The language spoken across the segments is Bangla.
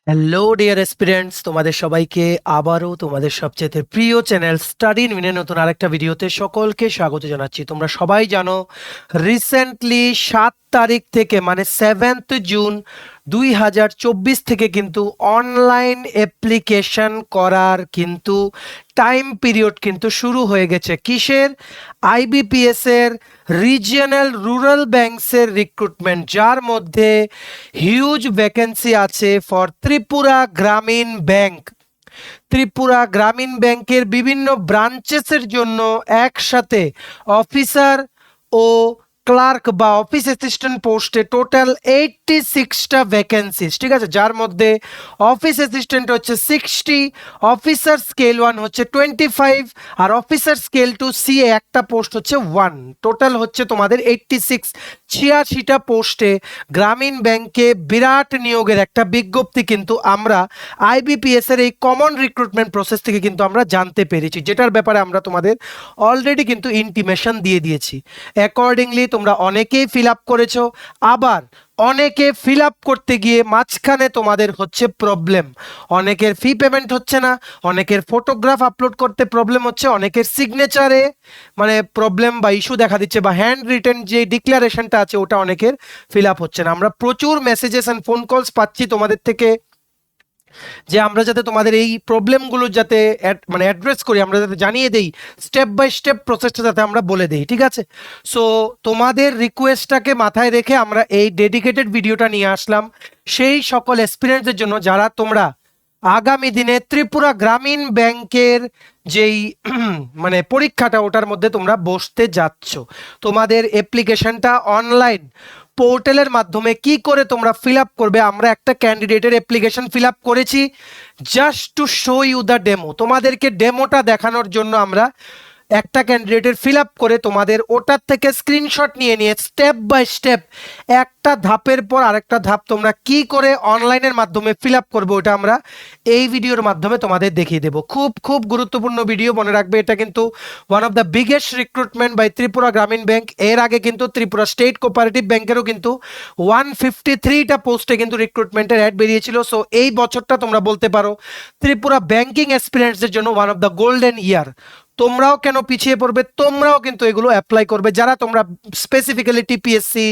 হ্যালো ডিয়ার এসপিরেন্টস, তোমাদের সবাইকে আবারও তোমাদের সবচেয়ে প্রিয় চ্যানেল স্টাডি ইন উইনের নতুন আরেকটা ভিডিওতে সকলকে স্বাগত জানাচ্ছি। তোমরা সবাই জানো রিসেন্টলি 7 তারিখ থেকে মানে 7 জুন 2024 থেকে কিন্তু অনলাইন অ্যাপ্লিকেশন করার কিন্তু টাইম পিরিয়ড কিন্তু শুরু হয়ে গেছে। কিসের? আইবিপিএস এর রিজিয়নাল রুরাল ব্যাংকসের রিক্রুটমেন্ট, যার মধ্যে হিউজ ভ্যাকেন্সি আছে ফর ত্রিপুরা গ্রামীণ ব্যাংক। ত্রিপুরা গ্রামীণ ব্যাংকের বিভিন্ন ব্রাঞ্চেসের জন্য একসাথে অফিসার ও ক্লার্ক বা অফিস অ্যাসিস্ট্যান্ট পোস্টে টোটাল 86টা ভ্যাকেন্সিস, ঠিক আছে, যার মধ্যে অফিস অ্যাসিস্ট্যান্ট হচ্ছে 60, অফিসার স্কেল 1 হচ্ছে 25 আর অফিসার স্কেল 2 সিএ একটা পোস্ট হচ্ছে 1। টোটাল হচ্ছে তোমাদের 86টা পোস্টে গ্রামীণ ব্যাংকে বিরাট নিয়োগের একটা বিজ্ঞপ্তি কিন্তু আমরা আইবিপিএস এর এই কমন রিক্রুটমেন্ট প্রসেস থেকে কিন্তু আমরা জানতে পেরেছি, যেটার ব্যাপারে আমরা তোমাদের অলরেডি কিন্তু ইন্টিমেশন দিয়ে দিয়েছি। অ্যাকর্ডিংলি তোমরা অনেকেই ফিল আপ করেছো, আবার অনেকে ফিল আপ করতে গিয়ে মাঝখানে তোমাদের হচ্ছে প্রবলেম। অনেকের ফি পেমেন্ট হচ্ছে না, অনেকের ফটোগ্রাফ আপলোড করতে প্রবলেম হচ্ছে, অনেকের সিগনেচারে মানে প্রবলেম বা ইস্যু দেখা দিচ্ছে, বা হ্যান্ড রিটেন যে ডিক্লারেশনটা আছে ওটা অনেকের ফিল আপ হচ্ছে না। আমরা প্রচুর মেসেজেস অ্যান্ড ফোন কলস পাচ্ছি তোমাদের থেকে যে আমরা যাতে তোমাদের এই প্রবলেমগুলো যাতে মানে অ্যাড্রেস করি, আমরা যাতে জানিয়ে দেই, স্টেপ বাই স্টেপ প্রসেসটা যাতে আমরা বলে দেই, ঠিক আছে। সো তোমাদের রিকোয়েস্টটাকে মাথায় রেখে আমরা এই ডেডিকেটেড ভিডিওটা নিয়ে আসলাম সেই সকল এক্সপিরিয়েন্সের জন্য যারা তোমরা আগামী দিনে ত্রিপুরা গ্রামীণ ব্যাংকের যেই মানে পরীক্ষাটা ওটার মধ্যে তোমরা বসতে যাচ্ছ। তোমাদের অ্যাপ্লিকেশনটা অনলাইন পোর্টালের মাধ্যমে কি করে তোমরা ফিল আপ করবে, আমরা একটা ক্যান্ডিডেটের অ্যাপ্লিকেশন ফিল আপ করেছি just to show you the demo. তোমাদেরকে ডেমোটা দেখানোর জন্য আমরা একটা ক্যান্ডিডেটের ফিল আপ করে তোমাদের ওটার থেকে স্ক্রিনশট নিয়ে নিয়ে স্টেপ বাই স্টেপ একটা ধাপের পর আরেকটা ধাপ তোমরা কি করে অনলাইনের মাধ্যমে ফিল আপ করবে ওটা আমরা এই ভিডিওর মাধ্যমে তোমাদের দেখিয়ে দেবো। খুব খুব গুরুত্বপূর্ণ ভিডিও, মনে রাখবে এটা কিন্তু one of the biggest recruitment by Tripura Gramin Bank. এর আগে কিন্তু ত্রিপুরা স্টেট কোঅপারেটিভ ব্যাংকেরও কিন্তু 153টা পোস্টে কিন্তু রিক্রুটমেন্টের অ্যাড বেরিয়েছিল। সো এই বছরটা তোমরা বলতে পারো ত্রিপুরা ব্যাংকিং এক্সপিরিয়েন্সের জন্য ওয়ান অফ দ্য গোল্ডেন ইয়ার। তোমরাও কেন পিছিয়ে পড়বে, তোমরাও কিন্তু এগুলো অ্যাপ্লাই করবে যারা তোমরা স্পেসিফিক্যালি টিপিএসসি,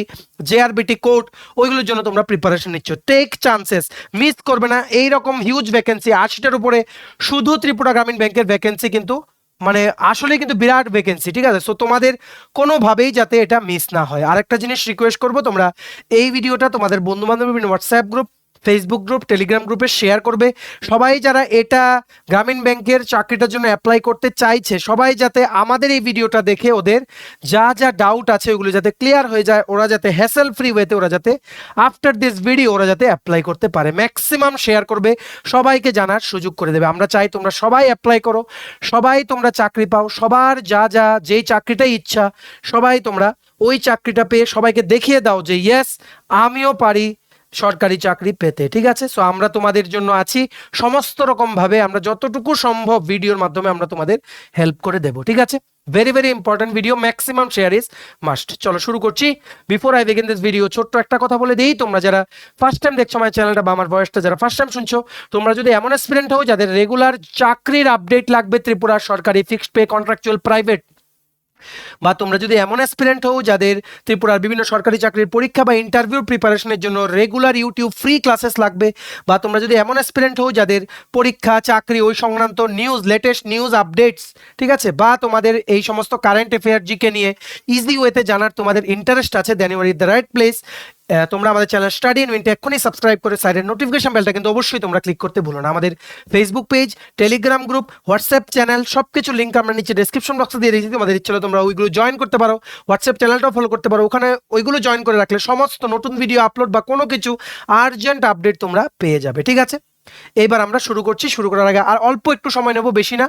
জেআরবিটি কোর্ট ওইগুলোর জন্য তোমরা প্রিপারেশন নিচ্ছ। টেক চান্সেস, মিস করবে না। এইরকম হিউজ ভ্যাকেন্সি 80টার উপরে শুধু ত্রিপুরা গ্রামীণ ব্যাংকের ভ্যাকেন্সি কিন্তু মানে আসলে কিন্তু বিরাট ভ্যাকেন্সি, ঠিক আছে। সো তোমাদের কোনোভাবেই যাতে এটা মিস না হয়। আরেকটা জিনিস রিকোয়েস্ট করবো, তোমরা এই ভিডিওটা তোমাদের বন্ধু বান্ধব WhatsApp group, Facebook group, Telegram গ্রুপে শেয়ার করবে। সবাই যারা এটা গ্রামীণ ব্যাংকের চাকরিটার জন্য অ্যাপ্লাই করতে চাইছে সবাই যাতে আমাদের এই ভিডিওটা দেখে ওদের যা যা ডাউট আছে ওগুলো যাতে ক্লিয়ার হয়ে যায়, ওরা যাতে হ্যাসেল ফ্রি ওয়েতে ওরা যাতে আফটার দিস ভিডিও ওরা যাতে অ্যাপ্লাই করতে পারে। ম্যাক্সিমাম শেয়ার করবে, সবাইকে জানার সুযোগ করে দেবে। আমরা চাই তোমরা সবাই অ্যাপ্লাই করো, সবাই তোমরা চাকরি পাও, সবার যা যা যেই চাকরিটাই ইচ্ছা সবাই তোমরা ওই চাকরিটা পেয়ে সবাইকে দেখিয়ে দাও যে ইয়েস আমিও পারি সরকারি চাকরি পেতে, ঠিক আছে। সো আমরা তোমাদের জন্য আছি সমস্ত রকম ভাবে, আমরা যতটুকু সম্ভব ভিডিওর মাধ্যমে আমরা তোমাদের হেল্প করে দেব, ঠিক আছে। Very very important video, maximum share is must. চলো শুরু করছি। Before I begin this video ছোট্ট একটা কথা বলে দিই, তোমরা যারা ফার্স্ট টাইম দেখছো আমার চ্যানেলটা বা আমার ভয়েসটা যারা ফার্স্ট টাইম শুনছো, তোমরা যদি এমন অ্যাসপিরেন্ট হও যাদের রেগুলার চাকরির আপডেট লাগবে ত্রিপুরা সরকারি ফিক্সড পে, কন্ট্রাকচুয়াল, প্রাইভেট, বা তোমরা যদি এমন অ্যাসপিরেন্ট হও যাদের ত্রিপুরার বিভিন্ন সরকারি চাকরির পরীক্ষা বা ইন্টারভিউ প্রিপারেশনের জন্য রেগুলার ইউটিউব ফ্রি ক্লাসেস লাগবে, বা তোমরা যদি এমন অ্যাসপিরেন্ট হও যাদের পরীক্ষা চাকরি ওই সংক্রান্ত নিউজ, লেটেস্ট নিউজ আপডেটস, ঠিক আছে, বা তোমাদের এই সমস্ত কারেন্ট অ্যাফেয়ার জিকে নিয়ে ইজি ওয়েতে জানার তোমাদের ইন্টারেস্ট আছে, then you are in the right place. তোমরা আমাদের চ্যানেল স্টাডি ইন উইনটা এক্ষুনি সাবস্ক্রাইব করে সাইডের নোটিফিকেশন বেলটা কিন্তু অবশ্যই তোমরা ক্লিক করতে ভুলো না। আমাদের Facebook page, Telegram group, WhatsApp channel সবকিছু লিঙ্ক আমরা নিচে ডেসক্রিপশন বক্সে দিয়ে রেখেছি। তোমাদের ইচ্ছে হলে তোমরা ওইগুলো জয়েন করতে পারো, হোয়াটসঅ্যাপ চ্যানেলটাও ফলো করতে পারো। ওখানে ওইগুলো জয়েন করে রাখলে সমস্ত নতুন ভিডিও আপলোড বা কোনো কিছু আর্জেন্ট আপডেট তোমরা পেয়ে যাবে, ঠিক আছে। এইবার আমরা শুরু করছি। শুরু করার আগে আর অল্প একটু সময় নেব, বেশি না।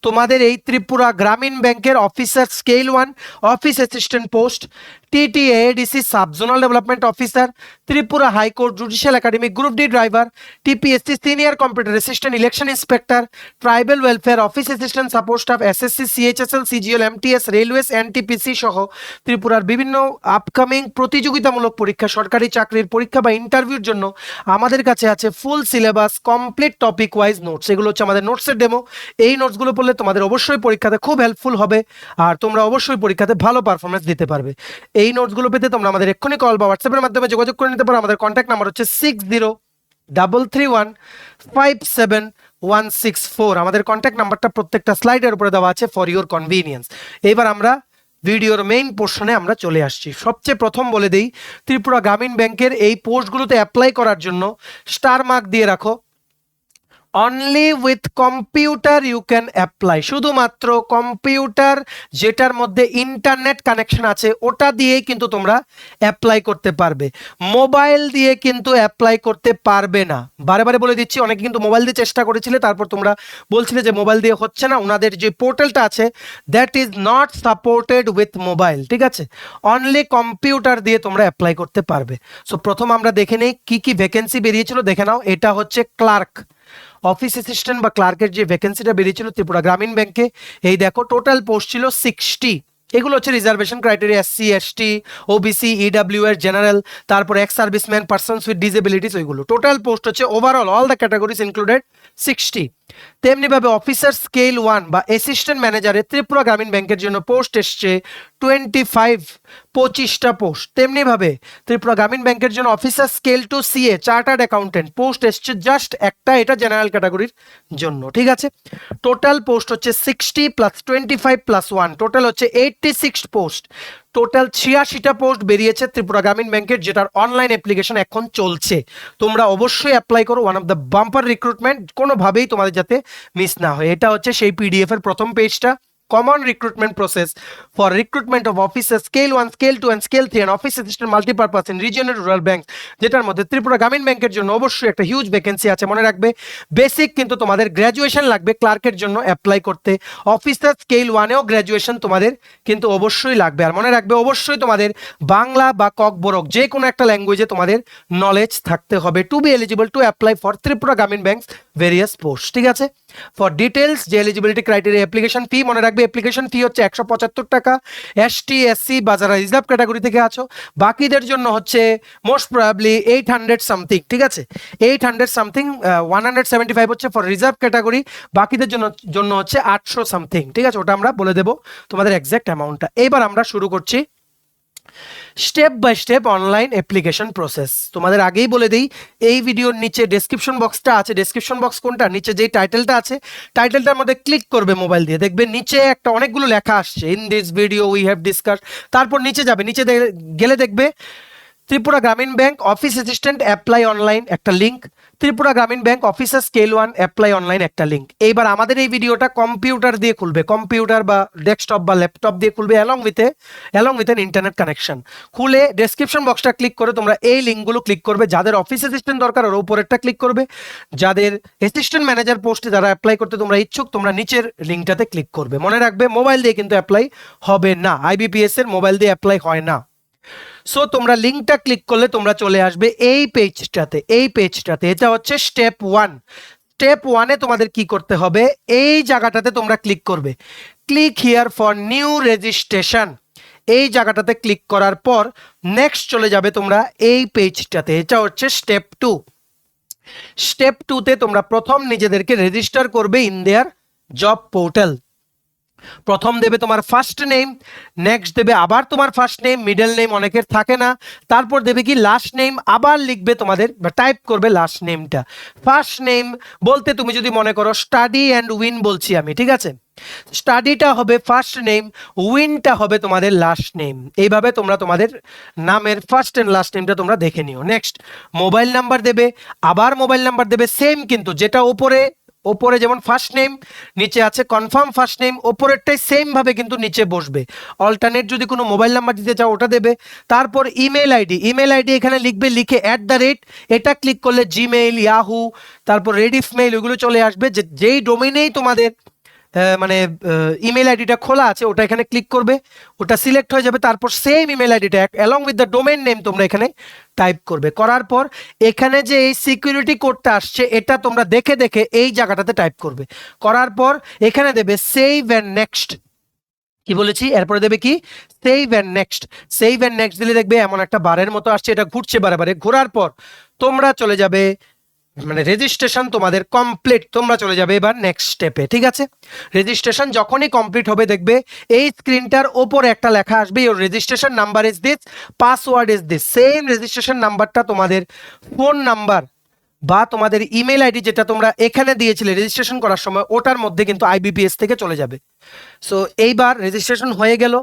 তোমাদের এই ত্রিপুরা গ্রামীণ ব্যাংকের officer scale 1 office assistant post TTA ADC sub zonal development officer, Tripura high court judicial academy group D driver, TPSC senior computer assistant election inspector, tribal welfare office assistant support staff, SSC, CHSL, CGL, MTS, railways, NTPC সহ ত্রিপুরার বিভিন্ন আপকামিং প্রতিযোগিতামূলক পরীক্ষা, সরকারি চাকরির পরীক্ষা বা ইন্টারভিউর জন্য আমাদের কাছে আছে full syllabus complete topic wise notes. এগুলো হচ্ছে আমাদের নোটসের ডেমো। এই নোটসগুলো পড়লে তোমাদের অবশ্যই পরীক্ষাতে খুব হেল্পফুল হবে আর তোমরা অবশ্যই পরীক্ষাতে ভালো পারফরমেন্স দিতে পারবে। এই নোটসগুলো পেতে তোমরা আমাদের এক্ষুনি কল বা হোয়াটসঅ্যাপের মাধ্যমে যোগাযোগ করে নিতে পারো। আমাদের কন্ট্যাক্ট নাম্বার হচ্ছে 6033157164। আমাদের কন্ট্যাক্ট নাম্বারটা প্রত্যেকটা স্লাইডের উপরে দেওয়া আছে ফর ইউর কনভিনিয়েন্স। এবার আমরা ভিডিওর মেইন পোর্শনে আমরা চলে আসছি। সবচেয়ে প্রথম বলে দেই, ত্রিপুরা গ্রামীণ ব্যাংকের এই পোস্টগুলোতে অ্যাপ্লাই করার জন্য স্টার মার্ক দিয়ে রাখো। Only with computer you can apply. শুধুমাত্র কম্পিউটার যেটার মধ্যে ইন্টারনেট কানেকশন আছে ওটা দিয়েই কিন্তু তোমরা অ্যাপ্লাই করতে পারবে, মোবাইল দিয়ে কিন্তু অ্যাপ্লাই করতে পারবে না। বারে বারে বলে দিচ্ছি, অনেকে কিন্তু মোবাইল দিয়ে চেষ্টা করেছিলে, তারপর তোমরা বলছিলে যে মোবাইল দিয়ে হচ্ছে না। ওনাদের যে পোর্টালটা আছে that is not supported with mobile, ঠিক আছে? অনলি কম্পিউটার দিয়ে তোমরা অ্যাপ্লাই করতে পারবে। সো প্রথম আমরা দেখে নেই কি কি ভ্যাকেন্সি বেরিয়েছিল, দেখে নাও। এটা হচ্ছে ক্লার্ক, অফিস অ্যাসিস্ট্যান্ট বা ক্লার্কের যে ভ্যাকেন্সিটা বেরিয়েছিল ত্রিপুরা গ্রামীণ ব্যাংকে। এই দেখো, টোটাল পোস্ট ছিল 60। এগুলো হচ্ছে reservation criteria, SC, ST, OBC, EW এর জেনারেল, তারপর ex serviceman, persons with disabilities, ওইগুলো টোটাল পোস্ট হচ্ছে overall all the categories included 60। তেমনিভাবে অফিসার স্কেল 1 বা অ্যাসিস্ট্যান্ট ম্যানেজারে ত্রিপুরা গ্রামীণ ব্যাংকের জন্য পোস্ট এসছে 25টা পোস্ট। তেমনিভাবে ত্রিপুরা গ্রামীণ ব্যাংকের জন্য officer scale 2 CA chartered accountant post এসছে জাস্ট একটা, এটা জেনারেল ক্যাটাগরির জন্য, ঠিক আছে? টোটাল পোস্ট হচ্ছে 60 প্লাস 25 প্লাস 1, টোটাল হচ্ছে 86 পোস্ট। টোটাল 86টা পোস্ট বেরিয়েছে ত্রিপুরা গ্রামীণ ব্যাংকের, যেটার অনলাইন অ্যাপ্লিকেশন এখন চলছে। তোমরা অবশ্যই অ্যাপ্লাই করো, one of the bumper recruitment, কোনোভাবেই তোমাদের যাতে মিস না হয়। এটা হচ্ছে সেই পিডিএফ এর প্রথম পেজটা, common recruitment process for recruitment of officers scale 1, scale 2 and scale 3 and office assistant multipurpose in regional rural banks, যেটার মধ্যে ত্রিপুরা গ্রামীণ ব্যাংকের জন্য অবশ্যই একটা হিউজ ভ্যাকেন্সি আছে। মনে রাখবে, বেসিক কিন্তু তোমাদের গ্র্যাজুয়েশন লাগবে ক্লার্কের জন্য অ্যাপ্লাই করতে। অফিসার স্কেল 1এও গ্র্যাজুয়েশন তোমাদের কিন্তু অবশ্যই লাগবে। আর মনে রাখবে, অবশ্যই তোমাদের বাংলা বা ককবরক যে কোনো একটা ল্যাঙ্গুয়েজে তোমাদের নলেজ থাকতে হবে to be eligible to apply for Tripura Gramin banks various post, ঠিক আছে? ফর ডিটেলস যে এলিজিবিলিটি ক্রাইটেরিয়া, অ্যাপ্লিকেশন ফি, মনে রাখবে অ্যাপ্লিকেশন ফি হচ্ছে 175 টাকা। এসটি, এসসি বা যারা রিজার্ভ ক্যাটাগরি থেকে আছো, বাকিদের জন্য হচ্ছে মোস্ট প্রবাবলি 800 সামথিং, ঠিক আছে? 800 সামথিং, 175 হচ্ছে ফর রিজার্ভ ক্যাটাগরি, বাকিদের জন্য হচ্ছে 800 সামথিং, ঠিক আছে? ওটা আমরা বলে দেবো তোমাদের এক্সাক্ট অ্যামাউন্টটা। এবার আমরা শুরু করছি step by step online application process. তোমাদের আগেই বলে দিই, এই ভিডিওর নিচে ডেসক্রিপশন বক্সটা আছে। ডেসক্রিপশন বক্স কোনটা? নিচে যেই টাইটেলটা আছে, টাইটেলটার মধ্যে ক্লিক করবে মোবাইল দিয়ে, দেখবে নিচে একটা অনেকগুলো লেখা আসছে, in this video we have discuss. তারপর নিচে যাবে, নিচে গেলে দেখবে Tripura Gramin bank office assistant apply online একটা link, Tripura Gramin bank officer scale 1 apply online একটা লিঙ্ক। এইবার আমাদের এই ভিডিওটা কম্পিউটার দিয়ে খুলবে, কম্পিউটার বা ডেস্কটপ বা ল্যাপটপ দিয়ে খুলবে along with an internet connection. খুলে ডেসক্রিপশন বক্সটা ক্লিক করে তোমরা এই লিঙ্কগুলো ক্লিক করবে। যাদের অফিস অ্যাসিস্ট্যান্ট দরকার ওর উপরেরটা ক্লিক করবে, যাদের অ্যাসিস্ট্যান্ট ম্যানেজার পোস্টে যারা অ্যাপ্লাই করতে তোমরা ইচ্ছুক তোমরা নিচের লিঙ্কটাতে ক্লিক করবে। মনে রাখবে, মোবাইল দিয়ে কিন্তু অ্যাপ্লাই হবে না, আইবিপিএস এর মোবাইল দিয়ে অ্যাপ্লাই হয় না। সো তোমরা লিঙ্কটা ক্লিক করলে তোমরা চলে আসবে এই পেজটাতে। এটা হচ্ছে স্টেপ 1। স্টেপ 1-এ তোমাদের কি করতে হবে, এই জায়গাটাতে তোমরা ক্লিক করবে, click here for new registration. এই জায়গাটাতে ক্লিক করার পর নেক্সট চলে যাবে তোমরা এই পেজটাতে। এটা হচ্ছে স্টেপ 2। স্টেপ 2-তে তোমরা প্রথম নিজেদেরকে রেজিস্টার করবে ইন দেয়ার জব পোর্টাল। প্রথম দেবে তোমার ফার্স্ট নেম, নেক্সট দেবে আবার তোমার ফার্স্ট নেম, মিডল নেম অনেকের থাকে না, তারপর দেবে কি লাস্ট নেম, আবার লিখবে তোমাদের বা টাইপ করবে লাস্ট নেমটা। ফার্স্ট নেম বলতে তুমি যদি মনে করো স্টাডি অ্যান্ড উইন বলছি আমি, ঠিক আছে? স্টাডিটা হবে ফার্স্ট নেম, উইনটা হবে তোমাদের লাস্ট নেম। এইভাবে তোমরা তোমাদের নামের ফার্স্ট এন্ড লাস্ট নেমটা তোমরা দেখে নিও। নেক্সট মোবাইল নাম্বার দেবে, আবার মোবাইল নাম্বার দেবে সেম, কিন্তু যেটা ওপরে যেমন ফার্স্ট নেম, নিচে আছে কনফার্ম ফার্স্ট নেম, ওপরেরটাই সেম ভাবে কিন্তু নিচে বসবে। অল্টারনেট যদি কোনো মোবাইল নাম্বার দিতে চাও ওটা দেবে। তারপর ইমেল আইডি এখানে লিখবে, লিখে @ এটা ক্লিক করলে জিমেইল, ইয়াহু, তারপর রেডিফ মেইল ওগুলো চলে আসবে। যেই ডোমেইনেই তোমাদের মানে ইমেল আইডিটা খোলা আছে ওটা এখানে ক্লিক করবে, ওটা সিলেক্ট হয়ে যাবে, তারপর সেম ইমেল আইডিটা along with the domain name তোমরা এখানে টাইপ করবে। করার পর এখানে যে এই সিকিউরিটি কোডটা আসছে এটা তোমরা দেখে দেখে এই জায়গাটাতে টাইপ করবে। করার পর এখানে দেবে সেভ অ্যান্ড নেক্সট। কি বলেছি, এরপরে দেবে কি save and next. Save and next দিলে দেখবে এমন একটা বারের মতো আসছে, এটা ঘুরছে বারে বারে। ঘোরার পর তোমরা চলে যাবে, মানে রেজিস্ট্রেশন তোমাদের কমপ্লিট, তোমরা চলে যাবে এবার নেক্সট স্টেপে। ঠিক আছে, রেজিস্ট্রেশন যখনই কমপ্লিট হবে দেখবে এই স্ক্রিনটার ওপরে একটা লেখা আসবে, your registration number is this, password is this. Same registration নাম্বারটা তোমাদের ফোন নাম্বার বা তোমাদের ইমেল আইডি যেটা তোমরা এখানে দিয়েছিলে রেজিস্ট্রেশন করার সময় ওটার মধ্যে কিন্তু আইবিপিএস থেকে চলে যাবে। সো এইবার রেজিস্ট্রেশন হয়ে গেল,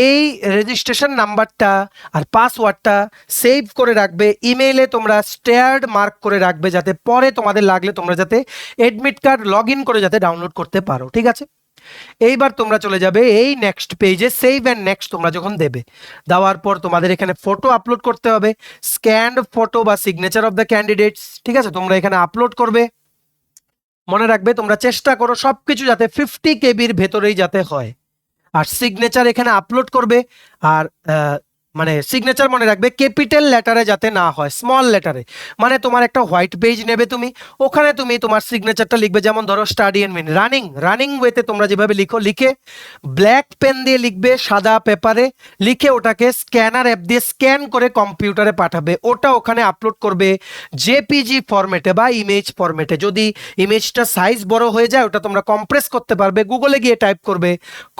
এই রেজিস্ট্রেশন নাম্বারটা আর পাসওয়ার্ডটা সেভ করে রাখবে ইমেইলে, তোমরা স্টেয়ার্ড মার্ক করে রাখবে যাতে পরে তোমাদের লাগলে তোমরা যাতে অ্যাডমিট কার্ড লগ ইন করে যাতে ডাউনলোড করতে পারো। ঠিক আছে, এইবার তোমরা চলে যাবে এই নেক্সট পেজে, সেভ অ্যান্ড নেক্সট তোমরা যখন দেবে, দেওয়ার পর তোমাদের এখানে ফটো আপলোড করতে হবে, স্ক্যান্ড ফটো বা সিগনেচার অফ দ্য ক্যান্ডিডেটস। ঠিক আছে, তোমরা এখানে আপলোড করবে। মনে রাখবে তোমরা চেষ্টা করো সবকিছু যাতে 50 কেবির ভেতরেই যাতে হয়। আর সিগনেচার এখানে আপলোড করবে, আর মানে সিগনেচার মনে রাখবে ক্যাপিটাল লেটারে যাতে না হয়, স্মল লেটারে। মানে তোমার একটা হোয়াইট পেজ নেবে তুমি, ওখানে তুমি তোমার সিগনেচারটা লিখবে, যেমন ধরো স্টাডি এন্ড মিন রানিং ওয়েতে তোমরা যেভাবে লিখো, লিখে ব্ল্যাক পেন দিয়ে লিখবে সাদা পেপারে, লিখে ওটাকে স্ক্যানার অ্যাপ দিয়ে স্ক্যান করে কম্পিউটারে পাঠাবে, ওটা ওখানে আপলোড করবে জেপিজি ফরম্যাটে বা ইমেজ ফরম্যাটে। যদি ইমেজটা সাইজ বড় হয়ে যায় ওটা তোমরা কম্প্রেস করতে পারবে, গুগলে গিয়ে টাইপ করবে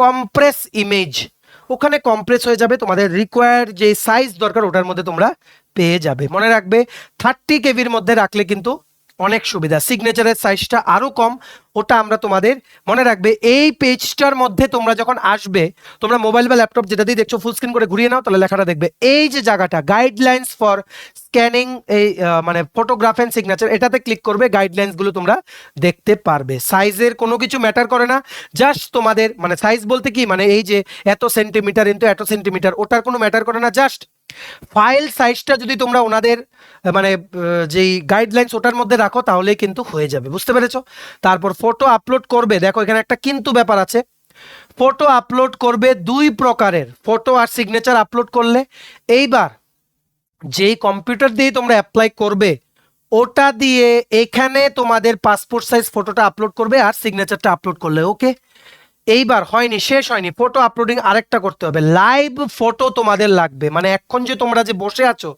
কম্প্রেস ইমেজ, ওখানে কম্প্রেস হয়ে যাবে, তোমাদের রিকোয়ার্ড যে সাইজ দরকার ওটার মধ্যে তোমরা পেয়ে যাবে। মনে রাখবে 30 কেবির মধ্যে রাখলে কিন্তু অনেক সুবিধা, সিগনেচারের সাইজটা আরো কম, ওটা আমরা তোমাদের মনে রাখবে এই পেজটার মধ্যে তোমরা যখন আসবে, তোমরা মোবাইল বা ল্যাপটপ যেটা দিয়ে দেখছো ফুল স্ক্রিন করে ঘুরিয়ে নাও, তাহলে লেখাটা দেখবে এই যে জায়গাটা গাইডলাইন্স ফর স্ক্যানিং, এই মানে ফটোগ্রাফ এন্ড সিগনেচার, এটাতে ক্লিক করবে, গাইডলাইন্স গুলো তোমরা দেখতে পারবে। সাইজের কোনো কিছু ম্যাটার করে না, জাস্ট তোমাদের মানে সাইজ বলতে কি, মানে এই যে এত সেন্টিমিটার ইন্টু এত সেন্টিমিটার, ওটার কোনো ম্যাটার করে না, জাস্ট ফাইল সাইজটা যদি তোমরা ওনাদের মানে যেই গাইডলাইন্স ওটার মধ্যে রাখো তাহলেই কিন্তু হয়ে যাবে। বুঝতে পেরেছো? তারপর ফটো আপলোড করবে, দেখো এখানে একটা কিন্তু ব্যাপার আছে, ফটো আপলোড করবে দুই প্রকারের, ফটো আর সিগনেচার আপলোড করলে। এইবার যেই কম্পিউটার দিয়ে তোমরা অ্যাপ্লাই করবে ওটা দিয়ে এখানে তোমাদের পাসপোর্ট সাইজ ফটোটা আপলোড করবে আর সিগনেচারটা আপলোড করলে ওকে। এইবার হয়নি, শেষ হয়নি, ফটো আপলোডিং আরেকটা করতে হবে, লাইভ ফটো তোমাদের লাগবে। মানে এখন যে তোমরা যে বসে আছো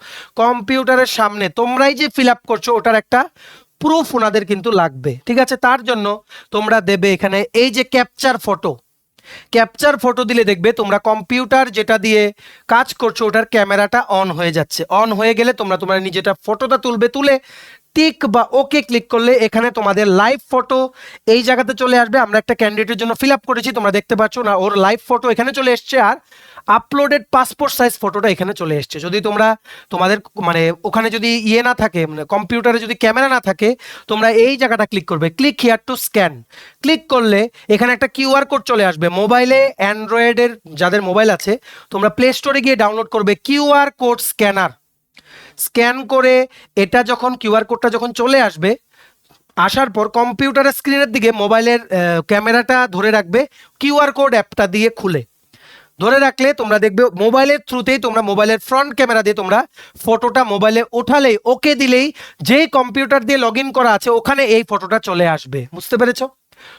কম্পিউটারের সামনে, তোমরাই যে ফিল আপ করছো ওটার একটা প্রুফ ওনাদের কিন্তু লাগবে। ঠিক আছে, তার জন্য তোমরা দেবে এখানে এই যে ক্যাপচার ফটো, ক্যাপচার ফটো দিলে দেখবে তোমরা কম্পিউটার যেটা দিয়ে কাজ করছো ওটার ক্যামেরাটা অন হয়ে যাচ্ছে, অন হয়ে গেলে তোমরা তোমার নিজেটা ফটোটা তুলবে, তুলে টিক বা ওকে ক্লিক করলে এখানে তোমাদের লাইভ ফটো এই জায়গাতে চলে আসবে। আমরা একটা ক্যান্ডিডেটের জন্য ফিল আপ করেছি, তোমরা দেখতে পাচ্ছ না, ওর লাইভ ফটো এখানে চলে এসছে আর আপলোডেড পাসপোর্ট সাইজ ফটোটা এখানে চলে এসছে। যদি তোমরা তোমাদের মানে ওখানে যদি ইয়ে না থাকে, মানে কম্পিউটারে যদি ক্যামেরা না থাকে, তোমরা এই জায়গাটা ক্লিক করবে, click here two scan, click করলে এখানে একটা কিউআর কোড চলে আসবে। মোবাইলে অ্যান্ড্রয়েডের যাদের মোবাইল আছে তোমরা প্লে স্টোরে গিয়ে ডাউনলোড করবে কিউআর কোড স্ক্যানার, স্ক্যান করে এটা যখন কিউআর কোডটা যখন চলে আসবে, আসার পর কম্পিউটারের স্ক্রিনের দিকে মোবাইলের ক্যামেরাটা ধরে রাখবে, কিউআর কোড অ্যাপটা দিয়ে খুলে ধরে রাখলে তোমরা দেখবে মোবাইলের থ্রুতেই তোমরা মোবাইলের ফ্রন্ট ক্যামেরা দিয়ে তোমরা ফটোটা মোবাইলে ওঠালেই ওকে দিলেই যেই কম্পিউটার দিয়ে লগ ইন করা আছে ওখানে এই ফটোটা চলে আসবে। বুঝতে পেরেছো?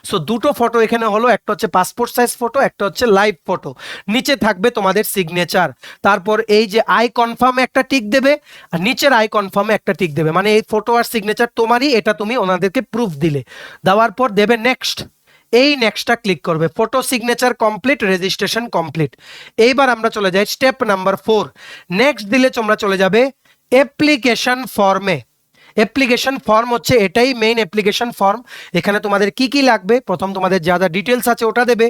সো দুটো ফটো এখানে হলো, একটা হচ্ছে পাসপোর্ট সাইজ ফটো, একটা হচ্ছে লাইভ ফটো, নিচে থাকবে তোমাদের সিগনেচার। তারপর এই যে আই কনফার্মে একটা টিক দেবে আর নিচের আই কনফার্মে একটা টিক দেবে, মানে এই ফটো আর সিগনেচার তোমারই, এটা তুমি ওনাদেরকে প্রুফ দিলে। দেওয়ার পর দেবে নেক্সট, এই নেক্সটটা ক্লিক করবে, photo signature complete, registration complete. এইবার আমরা চলে যাই স্টেপ নাম্বার 4, নেক্সট দিলে তোমরা চলে যাবে অ্যাপ্লিকেশন ফর্মে। অ্যাপ্লিকেশন ফর্ম হচ্ছে এটাই মেইন অ্যাপ্লিকেশন ফর্ম। এখানে তোমাদের কি কি লাগবে, প্রথম তোমাদের যা যা ডিটেলস আছে ওটা দেবে,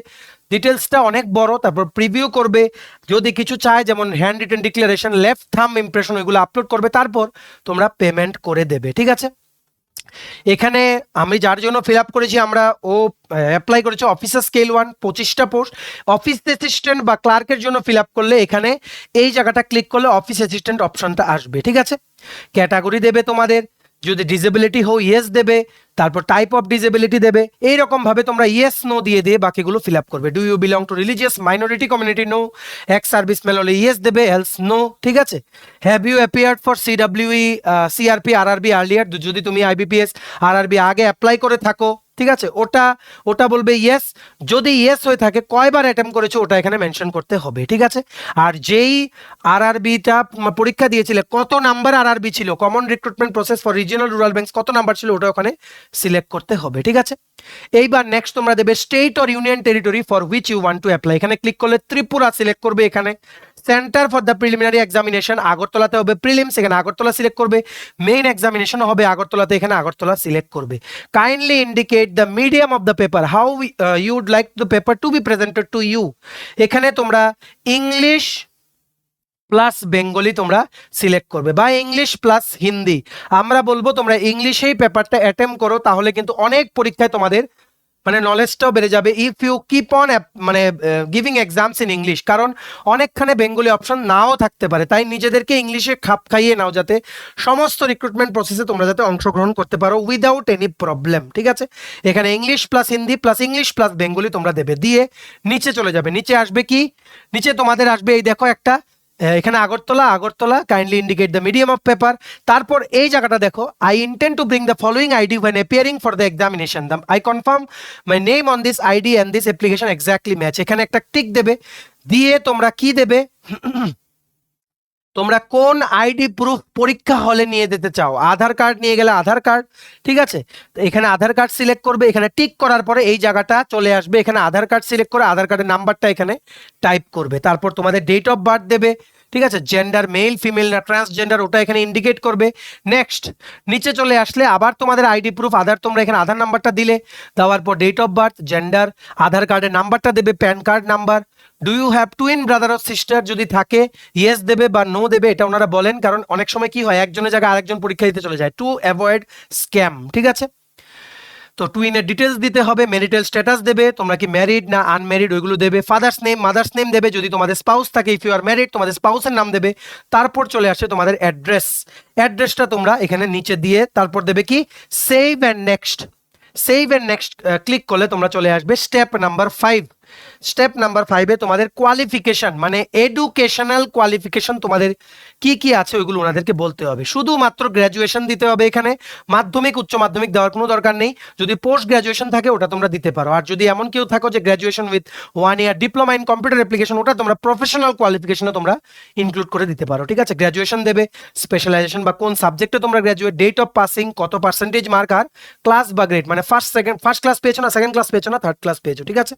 ডিটেলসটা অনেক বড়, তারপর প্রিভিউ করবে, যদি কিছু চায় যেমন হ্যান্ড রিটেন ডিক্লারেশন, লেফট থাম ইমপ্রেশন, ওইগুলো আপলোড করবে, তারপর তোমরা পেমেন্ট করে দেবে। ঠিক আছে, এখানে আমি যার জন্য ফিল আপ করেছি, আমরা ও অ্যাপ্লাই করেছে অফিসার স্কেল 1, 25টা পোস্ট। অফিস অ্যাসিস্ট্যান্ট বা ক্লার্কের জন্য ফিল আপ করলে এখানে এই জায়গাটা ক্লিক করলে অফিস অ্যাসিস্ট্যান্ট অপশনটা আসবে। ঠিক আছে, ক্যাটাগরি দেবে তোমাদের যদি ডিসেবিলিটি হও ইয়েস দেবে, তারপর টাইপ অফ ডিসেবিলিটি দেবে। এইরকম ভাবে তোমরা ইয়েস নো দিয়ে দিয়ে বাকিগুলো ফিল আপ করবে। Do you belong to religious minority community, no. Ex serviceman হলে ইয়েস দেবে, এলস নো। ঠিক আছে। Have you appeared for CWE, CRP, RRB earlier, যদি তুমি আইবিপিএস আরআরবি আগে অ্যাপ্লাই করে থাকো, ঠিক আছে, ওটা ওটা বলবে ইয়েস। যদি ইয়েস হয়ে থাকে কয়বার অ্যাটেম্প করেছো ওটা এখানে মেনশন করতে হবে। ঠিক আছে। আর যেই আরআরবিটা পরীক্ষা দিয়েছিলে কত নাম্বার আরআরবি ছিল, common recruitment process for regional rural banks কত নাম্বার ছিল ওটা ওখানে সিলেক্ট করতে হবে। ঠিক আছে। এইবার নেক্সট তোমরা দেবে state or union territory for which you want to apply. এখানে ক্লিক করলে ত্রিপুরা সিলেক্ট করবে। এখানে centre for the preliminary examination আগরতলাতে হবে, প্রিলিমস এখানে আগরতলা সিলেক্ট করবে, মেইন এক্সামিনেশন হবে আগরতলাতে, এখানে আগরতলা সিলেক্ট করবে। Kindly indicate the medium of the paper, how you would like the paper to be presented to you. এখানে তোমরা ইংলিশ প্লাস বেঙ্গলি তোমরা সিলেক্ট করবে বা ইংলিশ প্লাস হিন্দি। আমরা বলবো তোমরা ইংলিশেই পেপারটা অ্যাটেম্প করো, তাহলে কিন্তু অনেক পরীক্ষায় তোমাদের মানে নলেজটাও বেড়ে যাবে। ইফ ইউ কিপ অন মানে গিভিং এক্সামস ইন ইংলিশ, কারণ অনেকখানে বেঙ্গলি অপশন নাও থাকতে পারে, তাই নিজেদেরকে ইংলিশে খাপ খাইয়ে নাও যাতে সমস্ত রিক্রুটমেন্ট প্রসেসে তোমরা যাতে অংশগ্রহণ করতে পারো উইদাউট এনি প্রবলেম। ঠিক আছে। এখানে English plus Hindi plus English plus Bengali তোমরা দেবে, দিয়ে নিচে চলে যাবে। নিচে আসবে কি, নিচে তোমাদের আসবে এই দেখো একটা, এখানে Agartala, Agartala kindly indicate the medium of paper. তারপর এই জায়গাটা দেখো, I intend to bring the following ID when appearing for the examination, I confirm my name on this ID and this application exactly match. এখানে একটা টিক দেবে, দিয়ে তোমরা কি দেবে, তোমরা কোন আইডি প্রুফ পরীক্ষা হলে নিয়ে যেতে চাও। আধার কার্ড নিয়ে গেলে আধার কার্ড। ঠিক আছে। তো এখানে আধার কার্ড সিলেক্ট করবে, এখানে টিক করার পরে এই জায়গাটা চলে আসবে, এখানে আধার কার্ড সিলেক্ট করে আধার কার্ডের নাম্বারটা এখানে টাইপ করবে, তারপর তোমাদের ডেট অফ বার্থ দেবে। ঠিক আছে। জেন্ডার মেল ফিমেল না ট্রান্সজেন্ডার ওটা এখানে ইন্ডিকেট করবে। নেক্সট নিচে চলে আসলে আবার তোমাদের আইডি প্রুফ আধার, তোমরা এখানে আধার নাম্বারটা দিলে, দেওয়ার পর date of birth, gender, Aadhaar কার্ডের নাম্বারটা দেবে, PAN card number. Do you have twin brother or sister, যদি থাকে ইয়েস দেবে বা নো দেবে, এটা ওনারা বলেন, কারণ অনেক সময় কি হয় একজনের জায়গায় আরেকজন পরীক্ষা দিতে চলে যায়, টু অ্যাভয়েড স্ক্যাম। ঠিক আছে। তো টুইনের ডিটেলস দিতে হবে, ম্যারিটাল স্ট্যাটাস দেবে, তোমরা কি ম্যারিড না আনম্যারিড ওইগুলো দেবে, ফাদার্স নেম মাদার্স নেম দেবে, যদি তোমাদের স্পাউস থাকে ইফ ইউ আর ম্যারিড তোমাদের স্পাউসের নাম দেবে। তারপর চলে আসে তোমাদের অ্যাড্রেস, অ্যাড্রেসটা তোমরা এখানে নিচে দিয়ে তারপর দেবে কি save and next. Save and next click করলে তোমরা চলে আসবে স্টেপ নাম্বার 5। স্টেপ নাম্বার 5-এ তোমাদের কোয়ালিফিকেশন মানে এডুকেশনাল কোয়ালিফিকেশন তোমাদের কি কি আছে ওইগুলো ওনাদেরকে বলতে হবে। শুধুমাত্র গ্র্যাজুয়েশন দিতে হবে, এখানে মাধ্যমিক উচ্চ মাধ্যমিক দেওয়ার কোনো দরকার নেই। যদি পোস্ট গ্র্যাজুয়েশন থাকে ওটা তোমরা দিতে পারো, আর যদি এমন কেউ থাকো যে graduation with 1 year diploma in computer application ওটা তোমরা প্রফেশনাল কোয়ালিফিকেশনে তোমরা ইনক্লুড করে দিতে পারো। ঠিক আছে। গ্র্যাজুয়েশন দেবে, স্পেশালাইজেশন বা কোন সাবজেক্টে তোমরা গ্র্যাজুয়েট, ডেট অফ পাসিং, কত পার্সেন্টেজ মার্ক, আর ক্লাস বা গ্রেড মানে ফার্স্ট ক্লাস পেয়েছো না সেকেন্ড ক্লাস পেয়েছো না থার্ড ক্লাস পেয়েছো। ঠিক আছে।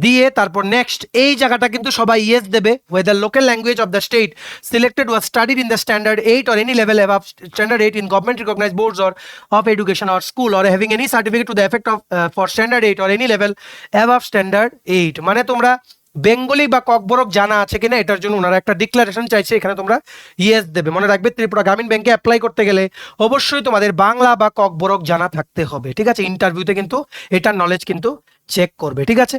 দিয়ে তারপর নেক্সট এই জায়গাটা কিন্তু সবাই ইয়েস দেবে। whether local language of the state selected was studied in the standard 8 or any level above standard 8 in government recognized boards or of education or school or having any certificate to the effect of for standard 8 or any level above standard 8 মানে তোমরা বেঙ্গলি বা ককবরক জানা আছে কিনা এটার জন্য ওনারা একটা ডিক্লারেশন চাইছে, এখানে তোমরা ইয়েস দেবে। মনে রাখবে ত্রিপুরা গ্রামীণ ব্যাংকে অ্যাপ্লাই করতে গেলে অবশ্যই তোমাদের বাংলা বা ককবরক জানা থাকতে হবে। ঠিক আছে। ইন্টারভিউতে কিন্তু এটার নলেজ কিন্তু চেক করবে। ঠিক আছে।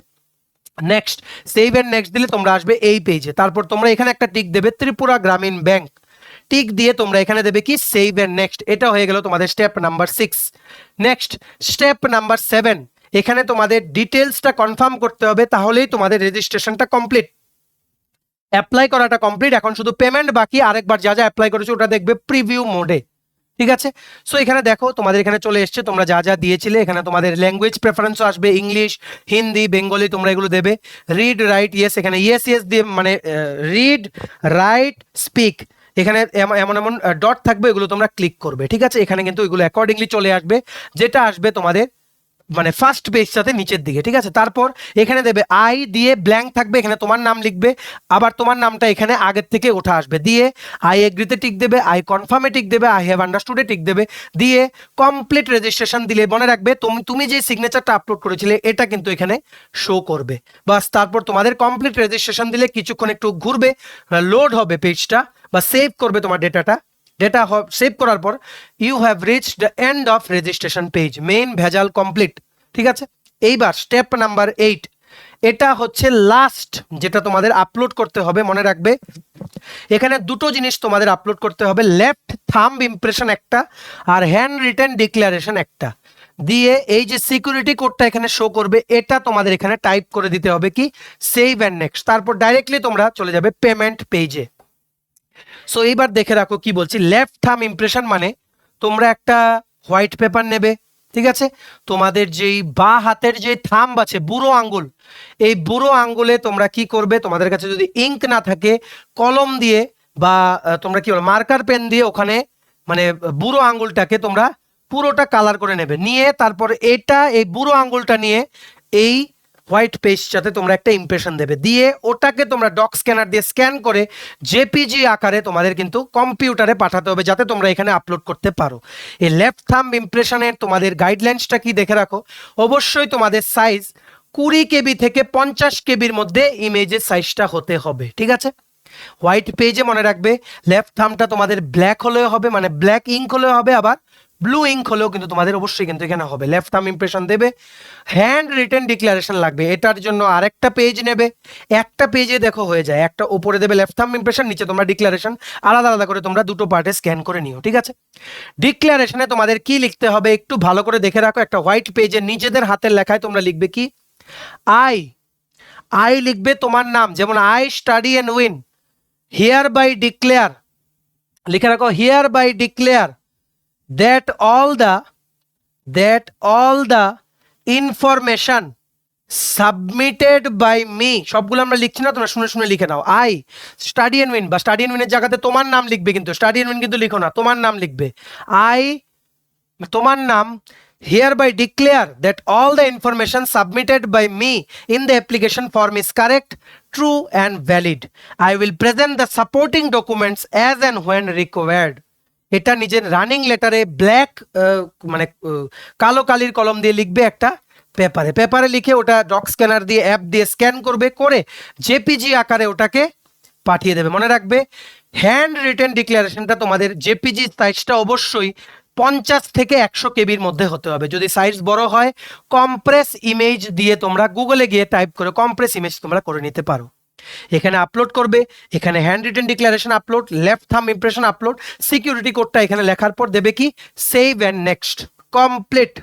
নেক্সট সেভ এন্ড নেক্সট দিলে তোমরা আসবে এই পেজে, তারপর তোমরা এখানে একটা টিক দেবে ত্রিপুরা গ্রামীণ ব্যাংক, টিক দিয়ে তোমরা এখানে দেবে কি সেভ এন্ড নেক্সট। এটা হয়ে গেল তোমাদের step number 6। Next step number 7, এখানে তোমাদের ডিটেলসটা কনফার্ম করতে হবে, তাহলেই তোমাদের রেজিস্ট্রেশনটা কমপ্লিট, অ্যাপ্লাই করাটা কমপ্লিট। এখন শুধু পেমেন্ট বাকি, আরেকবার যা যা অ্যাপ্লাই করেছো ওটা দেখবে প্রিভিউ মোডে। ঠিক আছে। সো এখানে দেখো তোমাদের এখানে চলে এসছে তোমরা যা যা দিয়েছিলে, এখানে তোমাদের ল্যাঙ্গুয়েজ প্রেফারেন্সও আসবে, ইংলিশ হিন্দি বেঙ্গলি তোমরা এগুলো দেবে। রিড রাইট ইয়েস, এখানে ইয়েস ইয়েস দিয়ে মানে রিড রাইট স্পিক এখানে এমন এমন ডট থাকবে, এগুলো তোমরা ক্লিক করবে। ঠিক আছে। এখানে কিন্তু এগুলো অ্যাকর্ডিংলি চলে আসবে, যেটা আসবে তোমাদের মানে ফার্স্ট পেজ সাথে নিচের দিকে। ঠিক আছে। তারপর এখানে দেবে আই দিয়ে ব্ল্যাঙ্ক থাকবে, এখানে তোমার নাম লিখবে, আবার তোমার নামটা এখানে আগের থেকে ওঠা আসবে, দিয়ে আই এগ্রিতে টিক দেবে, আই কনফার্মে টিক দেবে, আই হ্যাভ আন্ডারস্টুডে টিক দেবে, দিয়ে কমপ্লিট রেজিস্ট্রেশন দিলে মনে রাখবে তুমি যে সিগনেচারটা আপলোড করেছিলে এটা কিন্তু এখানে শো করবে। বাস তারপর তোমাদের কমপ্লিট রেজিস্ট্রেশন দিলে কিছুক্ষণ একটু ঘুরবে, লোড হবে পেজটা বা সেভ করবে তোমার ডেটাটা। ডেটা সেভ করার পর you have reached the end of registration page, main ভেজাল কমপ্লিট। ঠিক আছে। এইবার স্টেপ নাম্বার 8, এটা হচ্ছে লাস্ট যেটা তোমাদের আপলোড করতে হবে। মনে রাখবে এখানে দুটো জিনিস তোমাদের আপলোড করতে হবে, লেফট থাম্ব ইমপ্রেশন একটা আর হ্যান্ড রিটেন ডিক্লারেশন একটা। দিয়ে এই যে সিকিউরিটি কোডটা এখানে শো করবে এটা তোমাদের এখানে টাইপ করে দিতে হবে কি সেভ অ্যান্ড নেক্সট, তারপর ডাইরেক্টলি তোমরা চলে যাবে পেমেন্ট পেজে। সো এইবার দেখে রাখো কি বলছি। লেফট থাম্ব ইমপ্রেশন মানে তোমরা একটা হোয়াইট পেপার নেবে, ঠিক আছে, তোমাদের যেই বা হাতের যে থাম্ব আছে বুড়ো আঙ্গুল, এই বুড়ো আঙ্গুলে তোমরা কি করবে, তোমাদের কাছে যদি ইঙ্ক না থাকে কলম দিয়ে বা তোমরা কি বলো মার্কার পেন দিয়ে ওখানে মানে বুড়ো আঙ্গুলটাকে তোমরা পুরোটা কালার করে নেবে, নিয়ে তারপর এটা এই বুড়ো আঙ্গুলটা নিয়ে এই হোয়াইট পেজটাতে তোমরা একটা ইমপ্রেশন দেবে, দিয়ে ওটাকে তোমরা ডক স্ক্যানার দিয়ে স্ক্যান করে জেপিজি আকারে তোমাদের কিন্তু কম্পিউটারে পাঠাতে হবে যাতে তোমরা এখানে আপলোড করতে পারো। এই লেফট থাম্ব ইমপ্রেশনের তোমাদের গাইডলাইন্সটা কি দেখে রাখো, অবশ্যই তোমাদের সাইজ 20 কেবি থেকে 50 কেবির মধ্যে ইমেজের সাইজটা হতে হবে, ঠিক আছে। হোয়াইট পেজে মনে রাখবে লেফট থাম্বটা তোমাদের ব্ল্যাক হলেও হবে, মানে ব্ল্যাক ইঙ্ক হলেও হবে, আবার ব্লু ইঙ্ক হলেও কিন্তু তোমাদের অবশ্যই কিন্তু এখানে হবে। লেফট থাম্ব ইমপ্রেশন দেবে, হ্যান্ড রিটেন ডিক্লারেশন লাগবে, এটার জন্য আরেকটা পেজ নেবে, একটা পেজে দেখো হয়ে যায়, একটা উপরে দেবে লেফট থাম্ব ইমপ্রেশন, নিচে তোমরা ডিক্লারেশন, আলাদা আলাদা করে তোমরা দুটো পার্টে স্ক্যান করে নিও, ঠিক আছে। ডিক্লারেশনে তোমাদের কি লিখতে হবে একটু ভালো করে দেখে রাখো। একটা হোয়াইট পেজে নিজেদের হাতের লেখায় তোমরা লিখবে কি আই লিখবে তোমার নাম, যেমন I study and win, hereby declare, লিখে রাখো hereby declare that all the information submitted by me, সবগুলো আমরা লিখছি না, তোমরা শুনে শুনে লিখে নাও। আই স্টাডি এন্ড উইন বা স্টাডি এন্ড উইনের জায়গাতে তোমার নাম লিখবে, কিন্তু স্টাডি এন্ড উইন কিন্তু লিখো না, তোমার নাম লিখবে। আই তোমার নাম hereby declare that all the information submitted by me in the application form is correct, true and valid. I will present the supporting documents as and when required. এটা নিজের রানিং লেটারে ব্ল্যাক মানে কালো কালির কলম দিয়ে লিখবে একটা পেপারে লিখে ওটা ডক স্ক্যানার দিয়ে অ্যাপ দিয়ে স্ক্যান করবে, করে জেপিজি আকারে ওটাকে পাঠিয়ে দেবে। মনে রাখবে হ্যান্ড রিটেন ডিক্লারেশনটা তোমাদের জেপিজি সাইজটা অবশ্যই 50 থেকে 100 কেবির মধ্যে হতে হবে। যদি সাইজ বড় হয় কম্প্রেস ইমেজ দিয়ে তোমরা গুগলে গিয়ে টাইপ করে কম্প্রেস ইমেজ তোমরা করে নিতে পারো। এখানে আপলোড করবে, এখানে hand written declaration upload, left thumb impression upload, security কোডটা এখানে লেখার পর দেবে কি সেভ অ্যান্ড নেক্সট, কমপ্লিট,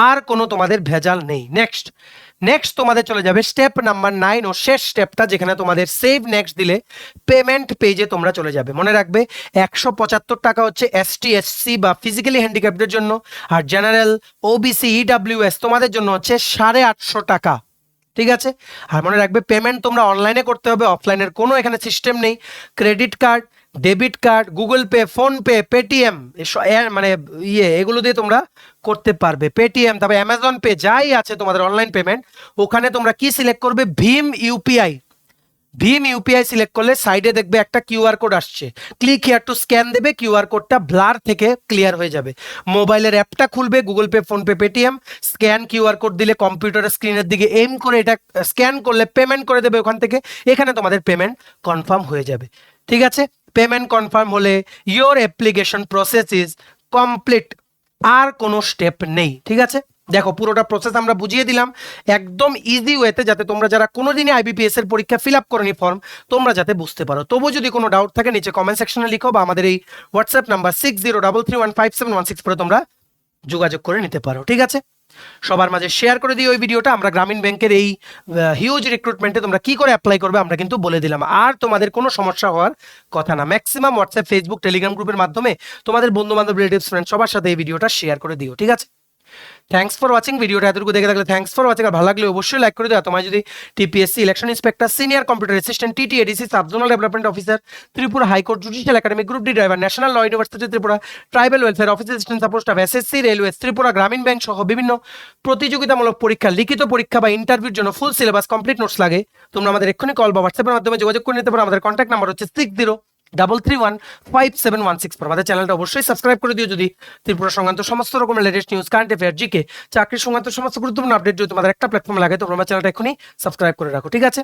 আর কোনো তোমাদের ভেজাল নেই। নেক্সট তোমাদের চলে যাবে স্টেপ নাম্বার 9 ও শেষ স্টেপটা, যেখানে তোমাদের সেভ নেক্সট দিলে পেমেন্ট পেজে তোমরা চলে যাবে। মনে রাখবে 175 টাকা হচ্ছে এসটি এসসি বা ফিজিক্যালি হ্যান্ডিক্যাপদের জন্য, আর জেনারেল ওবিসি ইডাব্লিউএস তোমাদের জন্য হচ্ছে 850 টাকা, ঠিক আছে। আর মনে রাখবে পেমেন্ট তোমরা অনলাইনে করতে হবে, অফলাইনের কোনো এখানে সিস্টেম নেই। Credit card, debit card, Google pay, PhonePe, Paytm মানে এগুলো দিয়ে তোমরা করতে পারবে। পেটিএম, তারপরে অ্যামাজন পে, যাই আছে তোমাদের অনলাইন পেমেন্ট, ওখানে তোমরা কি সিলেক্ট করবে ভীম ইউপিআই সিলেক্ট করলে সাইডে দেখবে একটা কিউআর কোড আসছে, ক্লিক হিয়ার টু স্ক্যান দেবে, কিউআর কোডটা ব্লার থেকে ক্লিয়ার হয়ে যাবে। মোবাইলের অ্যাপটা খুলবে, Google pay, PhonePe, Paytm, scan QR code দিলে কম্পিউটারের স্ক্রিনের দিকে এইম করে এটা স্ক্যান করলে পেমেন্ট করে দেবে ওখান থেকে, এখানে তোমাদের পেমেন্ট কনফার্ম হয়ে যাবে, ঠিক আছে। পেমেন্ট কনফার্ম হলে your application process is complete, আর কোনো স্টেপ নেই, ঠিক আছে। দেখো পুরোটা প্রসেস আমরা বুঝিয়ে দিলাম একদম ইজি ওয়েতে, যাতে তোমরা যারা কোনোদিনই আইবিপিএস এর পরীক্ষা ফিল আপ করনি ফর্ম, তোমরা যাতে বুঝতে পারো। তবু যদি কোনো ডাউট থাকে নিচে কমেন্ট সেকশনে লিখো, বা আমাদের এই হোয়াটসঅ্যাপ নাম্বার 6033157116 করে তোমরা যোগাযোগ করে নিতে পারো, ঠিক আছে। সবার মাঝে শেয়ার করে দিই ওই ভিডিওটা। আমরা গ্রামীণ ব্যাংকের এই হিউজ রিক্রুটমেন্টে তোমরা কি করে অ্যাপ্লাই করবে আমরা কিন্তু বলে দিলাম, আর তোমাদের কোনো সমস্যা হওয়ার কথা না। ম্যাক্সিমাম হোয়াটসঅ্যাপ, ফেসবুক, টেলিগ্রাম গ্রুপের মাধ্যমে তোমাদের বন্ধু বান্ধব, রিলেটিভস, ফ্রেন্ড সবার সাথে এই ভিডিওটা শেয়ার করে দিও, ঠিক আছে। Thanks for watching. ভিডিওটা এতটুকু দেখে থাকলে থ্যাঙ্কস ফর ওয়াচিং। আর ভালো লাগলে অবশ্যই লাইক করে দিও। তোমার যদি TPSC, election inspector, senior computer assistant, TT, ADC, subzonal development officer, Tripura high court, judicial academy, group D driver, national law university Tripura, tribal welfare office assistant support staff, SSC, railway, Tripura Gramin bank সহ বিভিন্ন প্রতিযোগিতামূলক পরীক্ষা, লিখিত পরীক্ষা বা ইন্টারভিউর জন্য ফুল সিলেবাস কমপ্লিট নোটস লাগে, তোমরা আমাদের এক্ষুনি কল বা হোয়াটসঅ্যাপের মাধ্যমে যোগাযোগ করে নিতে পারো। আমাদের কন্ট্যাক্ট নাম্বার হচ্ছে 33157164। আমাদের চ্যানেলটা অবশ্যই সাবস্ক্রাইব করে দিও যদি ত্রিপুরা সংক্রান্ত সমস্ত রকমের latest news, current affair, GK, চাকরি সংক্রান্ত সমস্ত গুরুত্বপূর্ণ আপডেট যদি তোমাদের একটা প্ল্যাটফর্মে লাগে তোমরা আমার চ্যানেলটা এখনই সাবস্ক্রাইব করে রাখো, ঠিক আছে?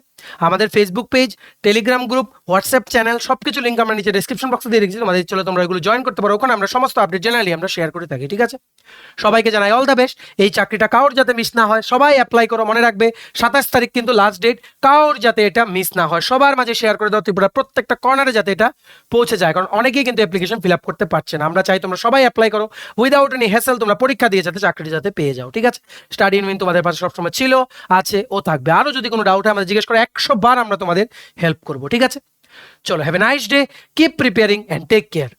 আমাদের Facebook page, Telegram group, WhatsApp channel সবকিছু লিঙ্ক আমরা নিচে ডেসক্রিপশন বক্সে দিয়ে রেখেছি, তোমাদের চলে তোমরা এগুলো জয়েন করতে পারো। ওখানে আমরা সমস্ত আপডেট জেনারেলি আমরা শেয়ার করে থাকি, ঠিক আছে? সবাইকে জানাই অল দ্য বেস্ট। এই চাকরিটা কারোর যাতে মিস না হয়, সবাই অ্যাপ্লাই করো। মনে রাখবে 27 তারিখ কিন্তু লাস্ট ডেট, কারোর যাতে এটা মিস না হয়, সবার মাঝে শেয়ার করে দাও, ত্রিপুরা প্রত্যেকটা কর্নারে যাতে এটা পৌঁছে যায়, কারণ অনেকেই কিন্তু অ্যাপ্লিকেশন ফিল আপ করতে পারছে না। আমরা চাই তোমরা সবাই অ্যাপ্লাই করো উইদাউট এনি হ্যাসেল, তোমরা পরীক্ষা দিয়ে যাতে চাকরি যাতে পেয়ে যাও, ঠিক আছে? স্টাডি ইন উইন তোমাদের পাশে সবসময় ছিল, আছে ও থাকবে। আরো যদি কোনো ডাউট হয় আমাদের জিজ্ঞেস করো, 100 বার আমরা তোমাদের হেল্প করবো, ঠিক আছে? চলো, have a nice day, keep preparing and take care.